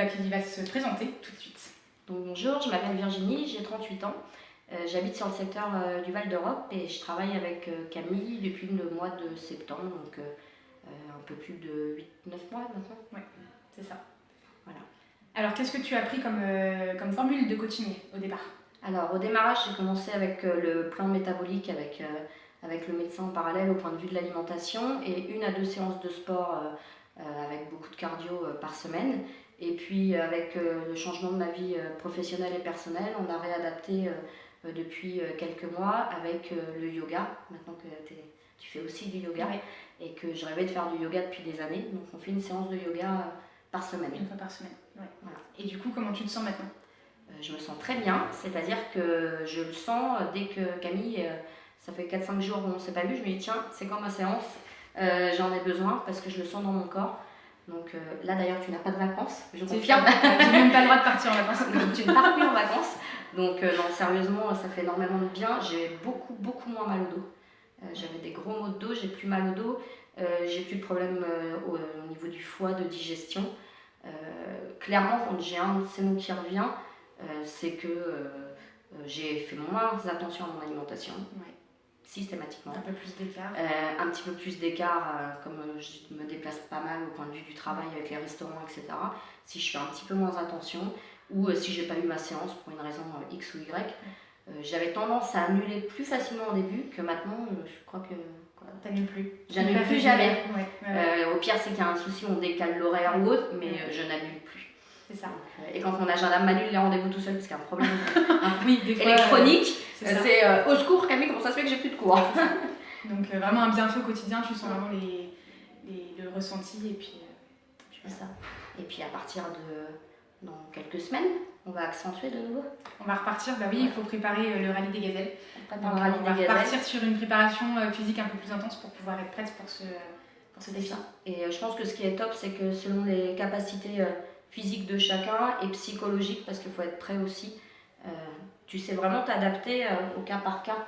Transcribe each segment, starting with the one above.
qui va se présenter tout de suite. Donc, bonjour, je m'appelle Virginie, j'ai 38 ans. J'habite sur le secteur du Val d'Europe et je travaille avec Camille depuis le mois de septembre, donc un peu plus de 8-9 mois maintenant. Ouais, c'est ça. Voilà. Alors, qu'est-ce que tu as pris comme formule de coaching au départ? Alors, au démarrage, j'ai commencé avec le plan métabolique avec le médecin en parallèle au point de vue de l'alimentation et 1 à 2 séances de sport avec beaucoup de cardio par semaine. Et puis, avec le changement de ma vie professionnelle et personnelle, on a réadapté depuis quelques mois avec le yoga. Maintenant que tu fais aussi du yoga et que je rêvais de faire du yoga depuis des années. Donc, on fait une séance de yoga par semaine. Une fois par semaine, ouais. Voilà. Et du coup, comment tu te sens maintenant? Je me sens très bien, c'est-à-dire que je le sens dès que Camille, ça fait 4-5 jours qu'on ne s'est pas vu, je me dis tiens, c'est quand ma séance, j'en ai besoin parce que je le sens dans mon corps. Donc là d'ailleurs tu n'as pas de vacances, je confirme. J'ai même pas le droit de partir en vacances. Donc, tu ne pars plus en vacances. Donc non, sérieusement, ça fait énormément de bien. J'ai beaucoup moins mal au dos. J'avais des gros maux de dos, j'ai plus mal au dos. J'ai plus de problème au niveau du foie, de digestion. Clairement, quand j'ai un de ces mots qui revient, c'est que j'ai fait moins attention à mon alimentation, systématiquement. Un peu plus d'écart. Un petit peu plus d'écart, comme je me déplace pas mal au point de vue du travail avec les restaurants, etc. Si je fais un petit peu moins attention, ou si j'ai pas eu ma séance pour une raison X ou Y, j'avais tendance à annuler plus facilement au début que maintenant, je crois que... T'annules plus. J'annule plus jamais. Ouais. Au pire, c'est qu'il y a un souci, on décale l'horaire ou autre, mais je n'annule plus. C'est ça. Et quand mon agenda m'annule les rendez-vous tout seul parce qu'il y a un problème des fois, électronique, c'est au secours Camille, comment ça se fait que j'ai plus de cours. Donc vraiment un bienfait au quotidien, tu sens vraiment le ressenti et puis ça. Et puis à partir dans quelques semaines, on va accentuer de nouveau. On va repartir, il faut préparer le rallye des gazelles. On va repartir sur une préparation physique un peu plus intense pour pouvoir être prête pour ce défi. Et je pense que ce qui est top, c'est que selon les capacités physiques de chacun et psychologiques, parce qu'il faut être prêt aussi, tu sais vraiment t'adapter au cas par cas.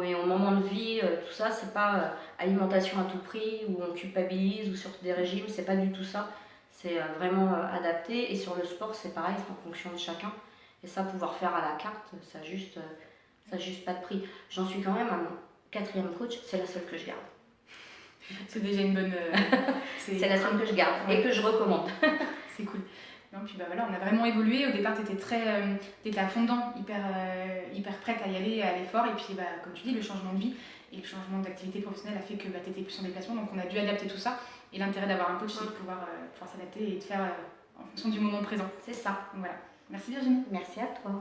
Et au moment de vie, tout ça, c'est pas alimentation à tout prix, où on culpabilise, ou sur des régimes, c'est pas du tout ça. C'est vraiment adapté. Et sur le sport, c'est pareil, c'est en fonction de chacun. Et ça, pouvoir faire à la carte, ça n'a juste pas de prix. J'en suis quand même à mon 4e coach, c'est la seule que je garde. C'est déjà une bonne... c'est la seule que je garde et que je recommande. C'est cool. Non, puis on a vraiment évolué. Au départ, tu étais à fond dedans, hyper prête à y aller, à l'effort. Et puis, comme tu dis, le changement de vie et le changement d'activité professionnelle a fait que tu étais plus en déplacement. Donc, on a dû adapter tout ça. Et l'intérêt d'avoir un coach, c'est de pouvoir s'adapter et de faire en fonction du moment présent. C'est ça. Donc, voilà. Merci Virginie. Merci à toi.